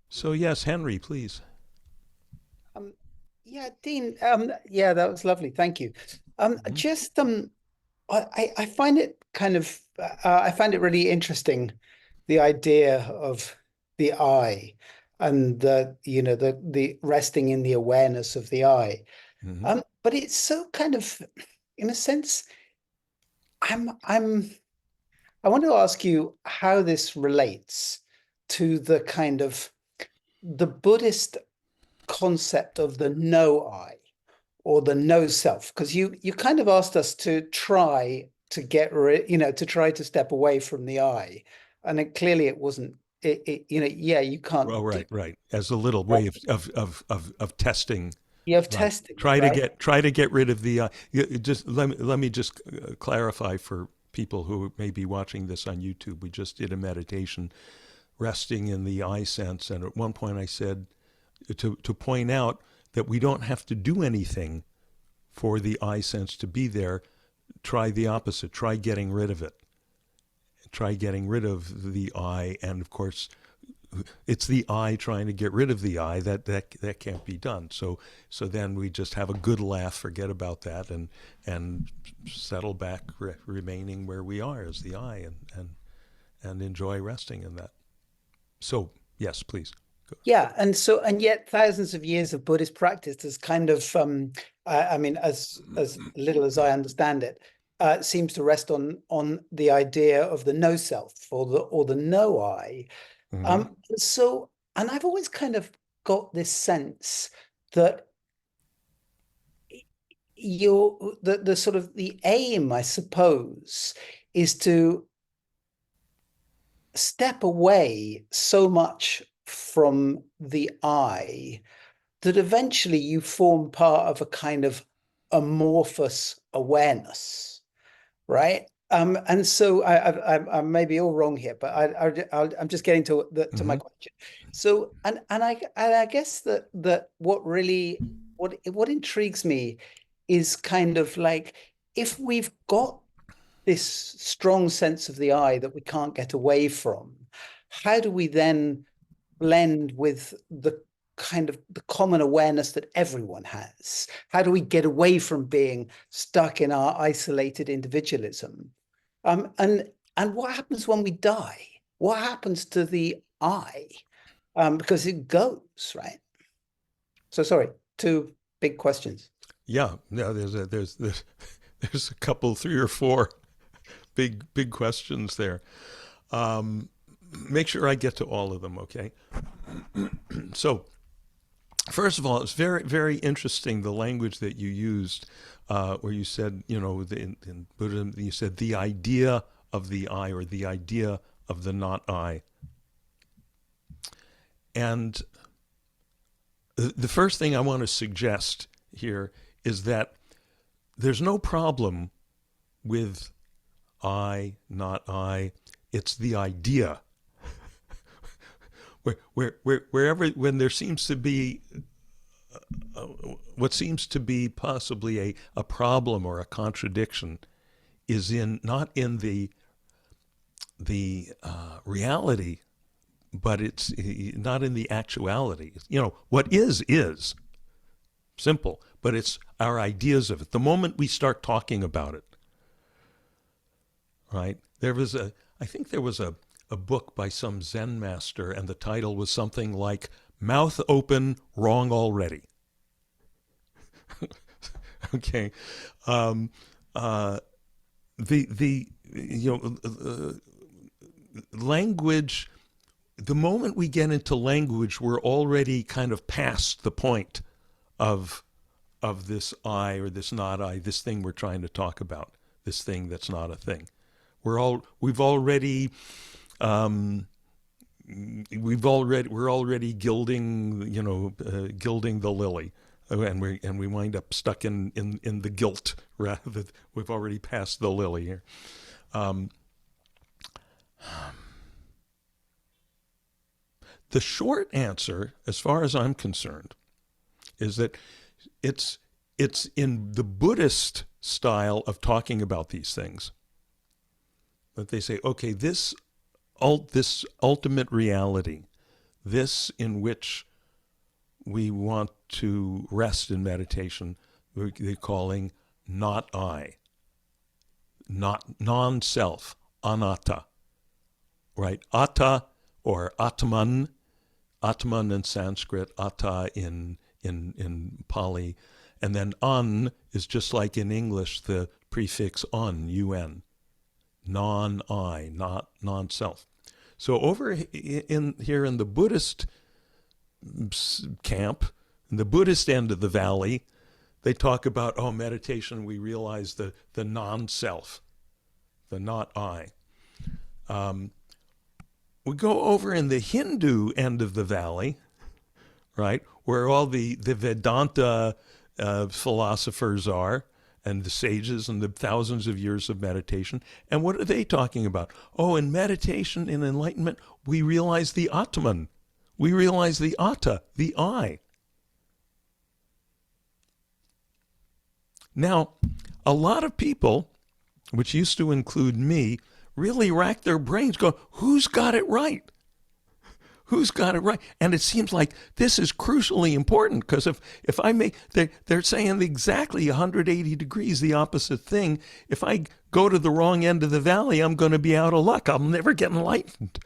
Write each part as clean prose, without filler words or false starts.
So yes, Henry, please. Um, yeah, Dean. Yeah, that was lovely. Thank you. Mhm. Just I find it kind of I find it really interesting, the idea of the I and the resting in the awareness of the I. Mhm. But it's so kind of, in a sense, I'm I want to ask you how this relates to the kind of the Buddhist concept of the no I, or the no self, because you kind of asked us to try to get rid, to try to step away from the I, and clearly it wasn't. Yeah, you can't Oh, do right, right. As a little that. way of testing, You have right? tested it, right? Try to get rid of the. Just let me just clarify for people who may be watching this on YouTube. We just did a meditation resting in the I sense, and at one point I said to point out that we don't have to do anything for the I sense to be there. Try the opposite. Try getting rid of it. Try getting rid of the I, and of course it's the I trying to get rid of the I that can't be done. So then we just have a good laugh, forget about that, and settle back, remaining where we are as the I, and enjoy resting in that. So yes, please. Go. Yeah, and yet thousands of years of Buddhist practice has kind of, I mean, as little as I understand it, seems to rest on the idea of the no self, or the no I. Mm-hmm. And I've always kind of got this sense that the sort of the aim, I suppose, is to step away so much from the I that eventually you form part of a kind of amorphous awareness, right? And so I may be all wrong here, but I'm just getting to my Mm-hmm. question. So, and I guess that what intrigues me is kind of like, if we've got this strong sense of the I that we can't get away from, how do we then blend with the kind of the common awareness that everyone has? How do we get away from being stuck in our isolated individualism? And what happens when we die? What happens to the I? Because it goes, right? So sorry, two big questions. Yeah, no, there's a couple, three or four big questions there. Um, Make sure I get to all of them, okay? So first of all, it's very interesting the language that you used, where you said, in Buddhism, you said the idea of the I, or the idea of the not I. And the first thing I want to suggest here is that there's no problem with I, not I. It's the idea. Wherever, when there seems to be what seems to be possibly a problem or a contradiction, is in not in the reality, but it's not in the actuality. What is simple, but it's our ideas of it. The moment we start talking about it, right? I think there was a book by some Zen master, and the title was something like "Mouth Open, Wrong Already." Okay, um, uh, the language. The moment we get into language, we're already kind of past the point of this I or this not I, this thing we're trying to talk about, this thing that's not a thing. We've already um, we're already gilding, gilding the lily, and we wind up stuck in the guilt, rather. We've already passed the lily here. Um, the short answer, as far as I'm concerned, is that it's it's in the Buddhist style of talking about these things that they say, okay, this ultimate reality, this in which we want to rest in meditation, they're calling not I, not non-self, anatta, right? Atta or Atman, Atman in Sanskrit, Atta in Pali, and then an is just like in English the prefix un, non-I, not non-self. So over in here in the Buddhist camp, in the Buddhist end of the valley, they talk about, oh, meditation, we realize the non-self, the not I. We go over in the Hindu end of the valley, right, where all the Vedanta philosophers are, and the sages and the thousands of years of meditation. And what are they talking about? Oh, in meditation, in enlightenment, we realize the Atman. We realize the Atta, the I. Now, a lot of people, which used to include me, really rack their brains going, who's got it right? Who's got it right? And it seems like this is crucially important, because if I make, they're saying exactly 180 degrees the opposite thing. If I go to the wrong end of the valley, I'm going to be out of luck. I'll never get enlightened.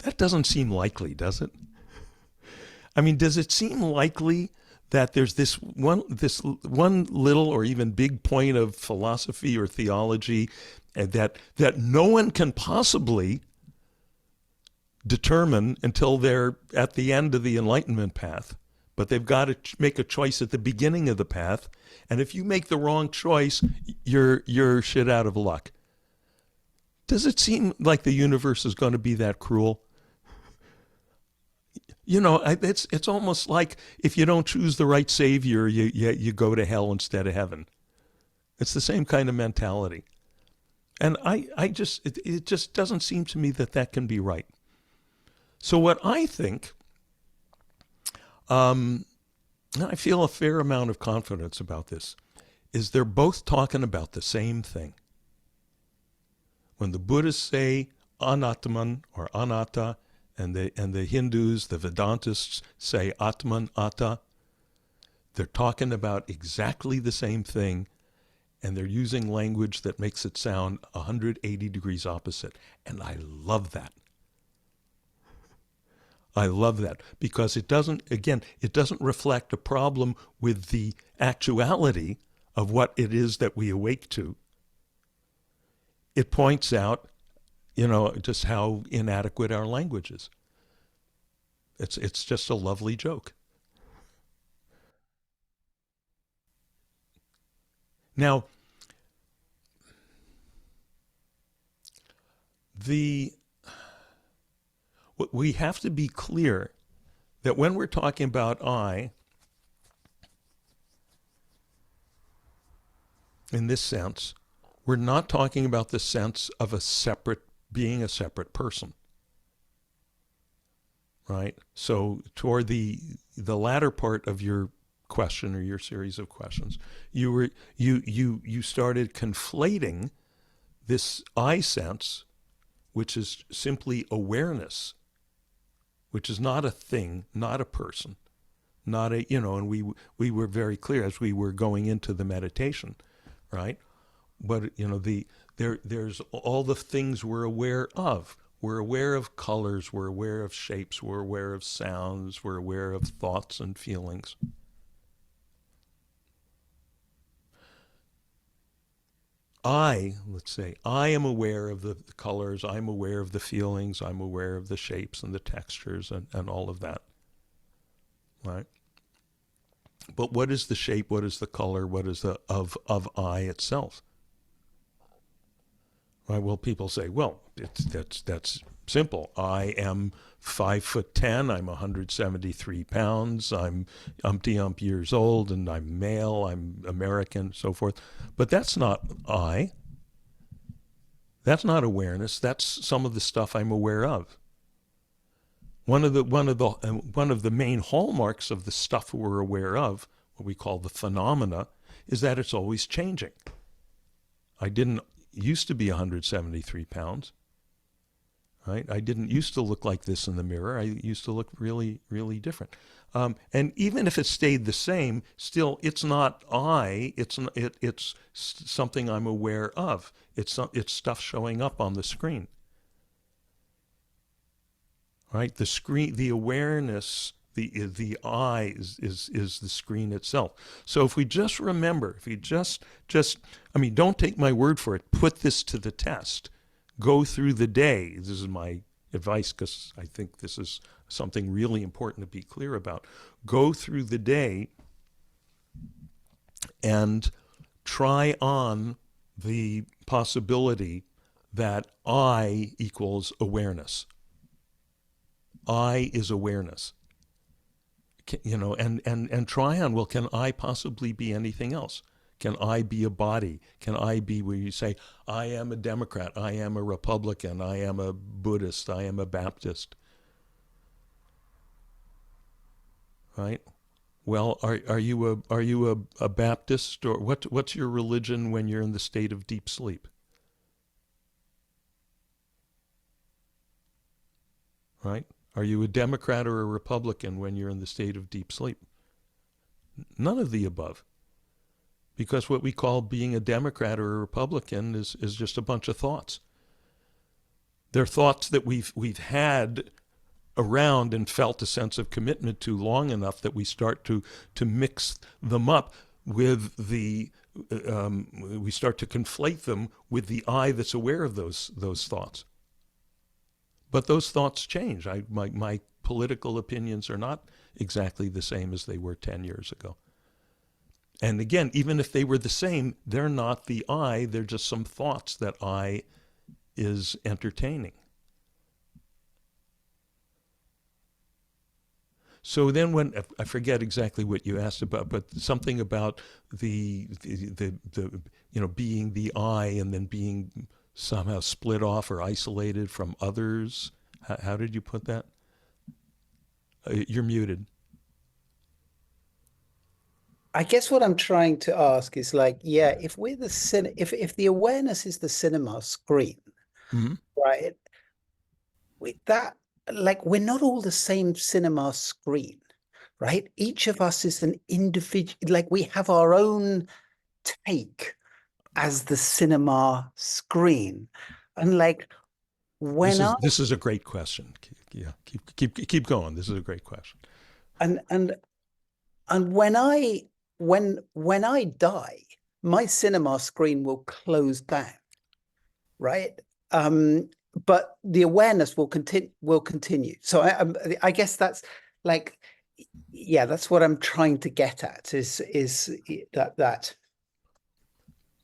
That doesn't seem likely, does it? I mean, does it seem likely that there's this one little or even big point of philosophy or theology that no one can possibly determine until they're at the end of the enlightenment path, but they've got to make a choice at the beginning of the path, and if you make the wrong choice, you're shit out of luck. Does it seem like the universe is going to be that cruel? You know, it's almost like if you don't choose the right savior, you go to hell instead of heaven. It's the same kind of mentality, and it just doesn't seem to me that can be right. So what I think, I feel a fair amount of confidence about this, is they're both talking about the same thing. When the Buddhists say anatman or anatta, and the Hindus, the Vedantists say atman, atta, they're talking about exactly the same thing, and they're using language that makes it sound 180 degrees opposite. And I love that. I love that, because it doesn't reflect a problem with the actuality of what it is that we awake to. It points out, just how inadequate our language is. It's just a lovely joke. Now, we have to be clear that when we're talking about I, in this sense, we're not talking about the sense of being a separate person, right? So toward the latter part of your question or your series of questions, you started conflating this I sense, which is simply awareness, which is not a thing, not a person, not a, and we were very clear as we were going into the meditation, right? But, there's all the things we're aware of. We're aware of colors, we're aware of shapes, we're aware of sounds, we're aware of thoughts and feelings. Let's say, I am aware of the colors, I'm aware of the feelings, I'm aware of the shapes and the textures and all of that, right? But what is the shape, what is the color, what is the of I itself? Right, well, people say, well, that's simple. I am 5'10", I'm 173 pounds, I'm umpty-ump years old, and I'm male, I'm American, so forth. But that's not I. That's not awareness. That's some of the stuff I'm aware of. One of the main hallmarks of the stuff we're aware of, what we call the phenomena, is that it's always changing. I didn't used to be 173 pounds. right? I didn't used to look like this in the mirror. I used to look really, really different. And even if it stayed the same, still, it's not I. It's something I'm aware of. It's stuff showing up on the screen, right? The screen, the awareness, the I is the screen itself. So if we just remember, if we just, I mean, don't take my word for it. Put this to the test. Go through the day. This is my advice because I think this is something really important to be clear about. Go through the day and try on the possibility that I equals awareness. I is awareness. You know, and try on, well, can I possibly be anything else? Can I be a body? Can I be where you say, I am a Democrat, I am a Republican, I am a Buddhist, I am a Baptist, right? Well, are you a Baptist, or what's your religion when you're in the state of deep sleep, right? Are you a Democrat or a Republican when you're in the state of deep sleep? None of the above. Because what we call being a Democrat or a Republican is just a bunch of thoughts. They're thoughts that we've had around and felt a sense of commitment to long enough that we start to mix them up with we start to conflate them with the I that's aware of those thoughts. But those thoughts change. My political opinions are not exactly the same as they were 10 years ago. And again, even if they were the same, they're not the I, they're just some thoughts that I is entertaining. So then when, I forget exactly what you asked about, but something about the being the I and then being somehow split off or isolated from others. How did you put that? You're muted. I guess what I'm trying to ask is like, yeah, if we're if the awareness is the cinema screen, Mm-hmm. right? That like we're not all the same cinema screen, right? Each of us is an individual, like we have our own take as the cinema screen. And like This when I is this is a great question. Yeah, keep going. This is a great question. and and and when I die, my cinema screen will close down, right? Um, but the awareness will continue. So I guess that's like, yeah, that's what I'm trying to get at is that.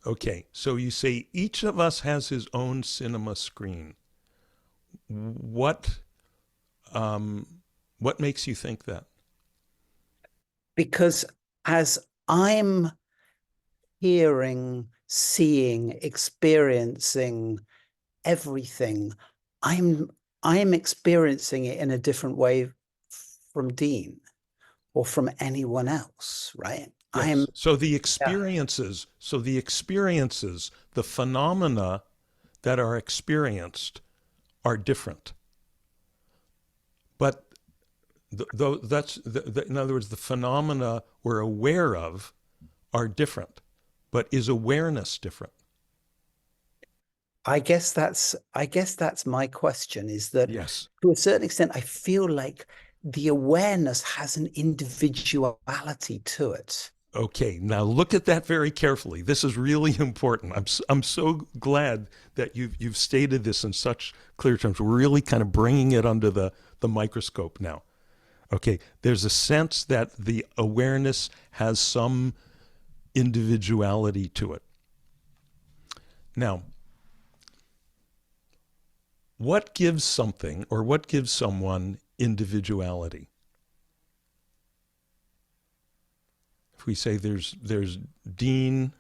Okay, so you say each of us has his own cinema screen. What um, what makes you think that? Because as I'm hearing, seeing, experiencing everything, I'm I'm experiencing it in a different way from Dean or from anyone else, right? I'm Yes. So yeah, the experiences, the phenomena that are experienced are different. But in other words, the phenomena we're aware of are different. But is awareness different? I guess that's my question is that Yes. to a certain extent, I feel like the awareness has an individuality to it. Okay, now look at that very carefully. This is really important. I'm so glad that you've stated this in such clear terms. We're really kind of bringing it under the microscope now. Okay, there's a sense that the awareness has some individuality to it. Now, what gives something or what gives someone individuality? If we say there's Dean,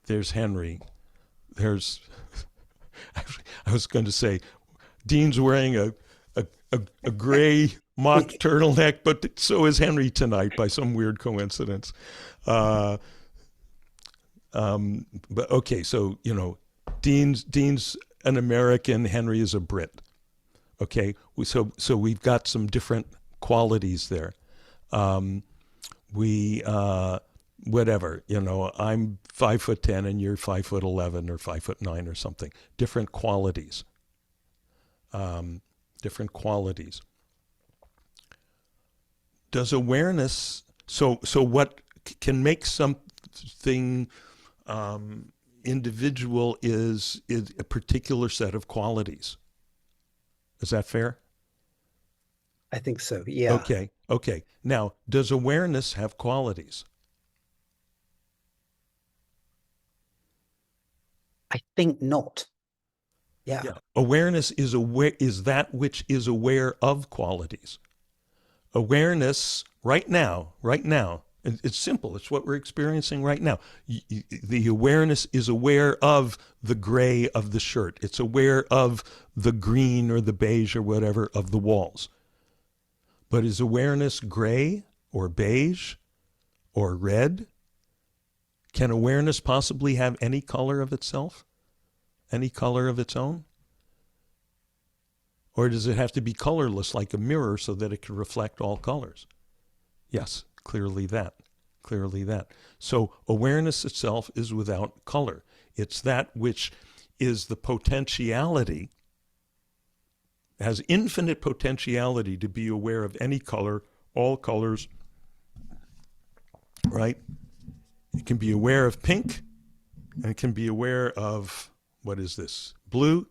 there's Henry, there's I was going to say Dean's wearing a gray mock turtleneck, but so is Henry tonight by some weird coincidence. Uh, but okay, so Dean's an American, Henry is a Brit. Okay, so we've got some different qualities there. Um, we whatever, I'm 5'10" and you're 5'11" or 5'9" or something. Different qualities. Um, different qualities. Does awareness, so what can make something individual is a particular set of qualities. Is that fair? I think so. Yeah. Okay. Okay. Now, does awareness have qualities? I think not. Yeah. Yeah. Awareness is that which is aware of qualities. Awareness right now, it's simple. It's what we're experiencing right now. The awareness is aware of the gray of the shirt. It's aware of the green or the beige or whatever of the walls. But is awareness gray or beige or red? Can awareness possibly have any color of itself? Any color of its own? Or does it have to be colorless like a mirror so that it can reflect all colors? Yes, clearly that. Clearly that. So awareness itself is without color. It's that which is the potentiality, has infinite potentiality to be aware of any color, all colors, right? It can be aware of pink, and it can be aware of, what is this, blue,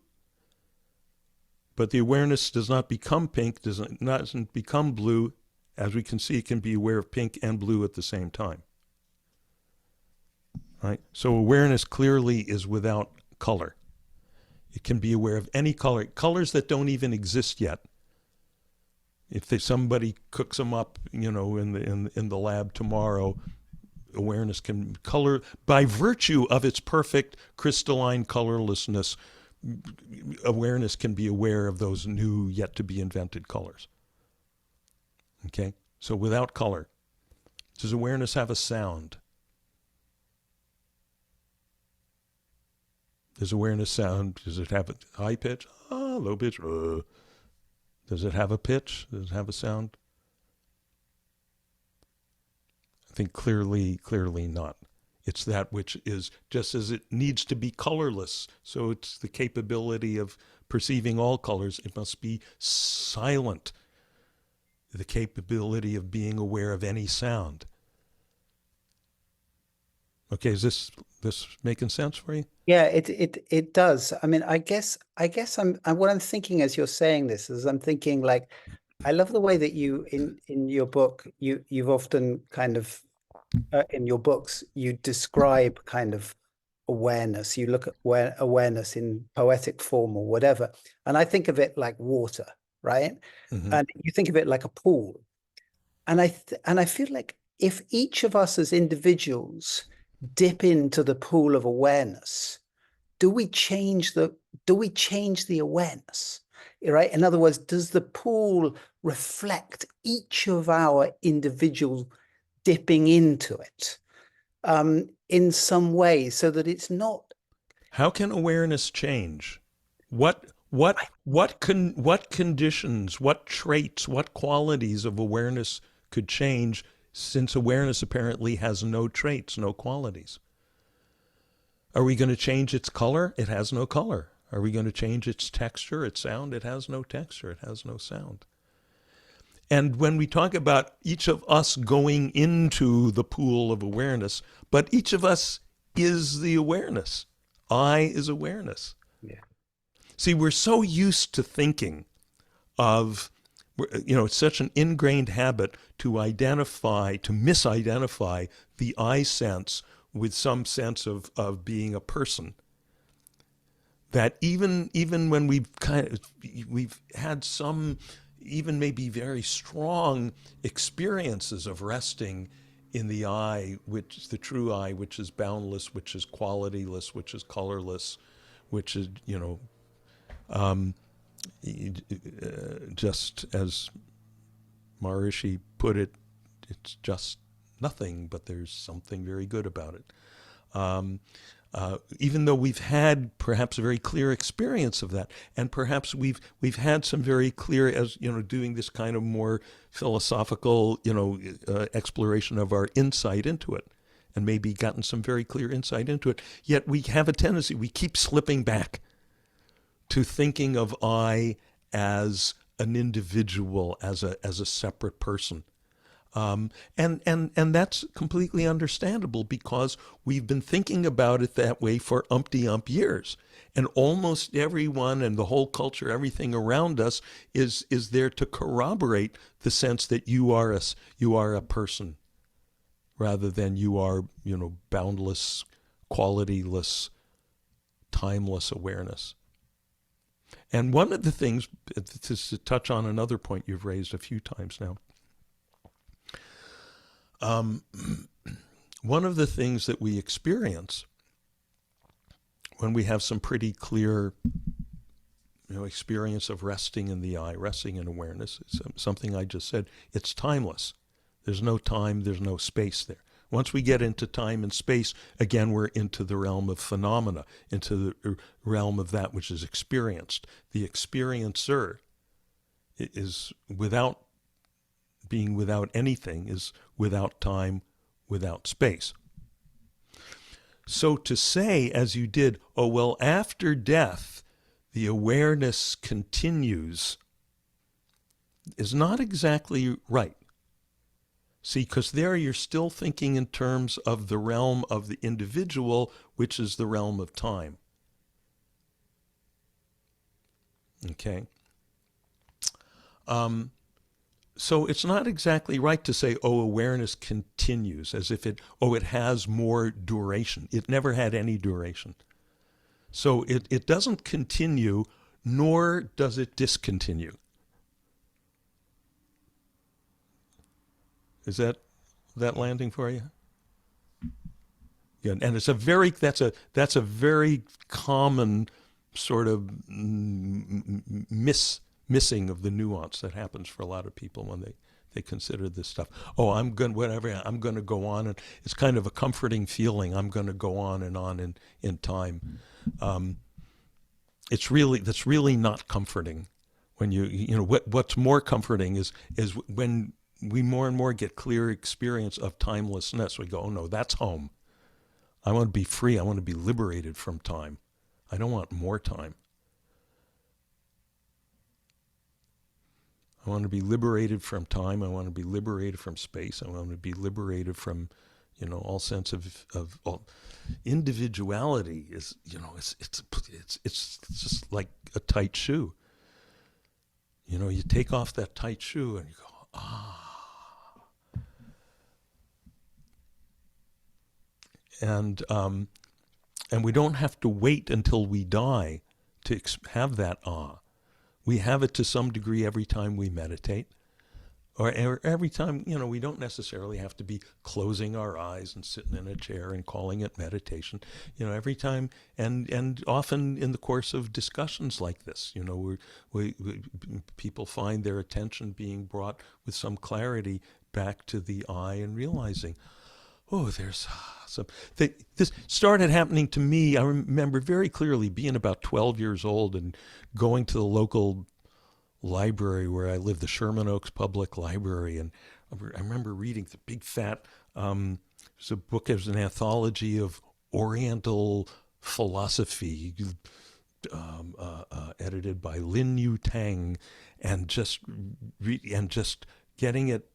but the awareness does not become pink, doesn't become blue. As we can see, it can be aware of pink and blue at the same time. Right? So awareness clearly is without color. It can be aware of any color, colors that don't even exist yet. If somebody cooks them up, in the lab tomorrow, awareness can color by virtue of its perfect crystalline colorlessness. Awareness can be aware of those new, yet to be invented colors. Okay, so without color, does awareness have a sound? Does awareness sound? Does it have a high pitch? Low pitch. Does it have a pitch? Does it have a sound? I think clearly not. It's that which is, just as it needs to be colorless, so it's the capability of perceiving all colors. It must be silent, the capability of being aware of any sound. Okay, is this making sense for you? Yeah, it does. I mean, what I'm thinking as you're saying this is I'm thinking like I love the way that you in your book you've often kind of in your books you describe kind of awareness. You look at awareness in poetic form or whatever, and I think of it like water, right? Mm-hmm. And you think of it like a pool. And I feel like if each of us as individuals dip into the pool of awareness, do we change the do we change the awareness? Right? In other words, does the pool reflect each of our individual dipping into it in some way so that it's not How can awareness change? What I, what conditions, what traits, what qualities of awareness could change, since awareness apparently has no traits, no qualities? Are we going to change its color? It has no color. Are we going to change its texture, its sound? It has no texture, it has no sound. And when we talk about each of us going into the pool of awareness, but each of us is the awareness. I is awareness. yeah. See, we're so used to thinking of, it's such an ingrained habit to misidentify the I sense with some sense of being a person, that even when we've had some, even maybe very strong experiences of resting in the I, which is the true I, which is boundless, which is qualityless, which is colorless, which is, just as Maharishi put it, it's just nothing, but there's something very good about it. even though we've had perhaps a very clear experience of that, and perhaps we've had some very clear, as you know, doing this kind of more philosophical, exploration of our insight into it, and maybe gotten some very clear insight into it. Yet we have a tendency, we keep slipping back to thinking of I as an individual, as a separate person. And that's completely understandable because we've been thinking about it that way for umpty-ump years. And almost everyone and the whole culture, everything around us is there to corroborate the sense that you are a person rather than you are, boundless, qualityless, timeless awareness. And one of the things, to touch on another point you've raised a few times now, one of the things that we experience when we have some pretty clear, experience of resting in the I, resting in awareness, is something I just said, it's timeless. There's no time, there's no space there. Once we get into time and space, again, we're into the realm of phenomena, into the realm of that which is experienced. The experiencer is without being without anything, is without time, without space. So to say, as you did, oh, well, after death, the awareness continues, is not exactly right. See, because there you're still thinking in terms of the realm of the individual, which is the realm of time. Okay? So it's not exactly right to say, oh, awareness continues, as if it has more duration. It never had any duration. So it doesn't continue, nor does it discontinue. Is that landing for you? Yeah, and it's that's a very common sort of missing of the nuance that happens for a lot of people when they consider this stuff. Oh, I'm going to go on, and it's kind of a comforting feeling. I'm going to go on in time. That's really not comforting. When what's more comforting is when we more and more get clear experience of timelessness. We go, oh no, that's home. I want to be free. I want to be liberated from time. I don't want more time. I want to be liberated from time. I want to be liberated from space. I want to be liberated from, all sense of individuality. Is it's just like a tight shoe. You take off that tight shoe and you go, ah. And we don't have to wait until we die to have that ah. We have it to some degree every time we meditate, or every time, we don't necessarily have to be closing our eyes and sitting in a chair and calling it meditation. Every time, and often in the course of discussions like this, we people find their attention being brought with some clarity back to the I and realizing, oh, there's some. This started happening to me. I remember very clearly being about 12 years old and going to the local library where I live, the Sherman Oaks Public Library, and I remember reading the big fat. It was a book. It was an anthology of Oriental philosophy, edited by Lin Yu Tang, and just getting it.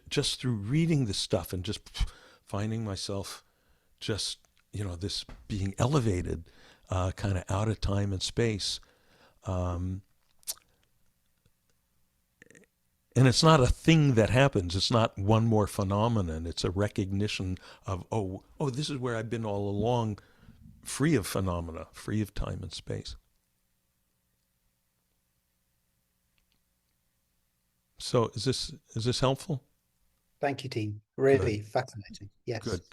Just through reading this stuff and just finding myself just, this being elevated kind of out of time and space. And it's not a thing that happens. It's not one more phenomenon. It's a recognition of, oh, this is where I've been all along, free of phenomena, free of time and space. So is this helpful? Thank you, team. Good. Really fascinating. Yes. Good.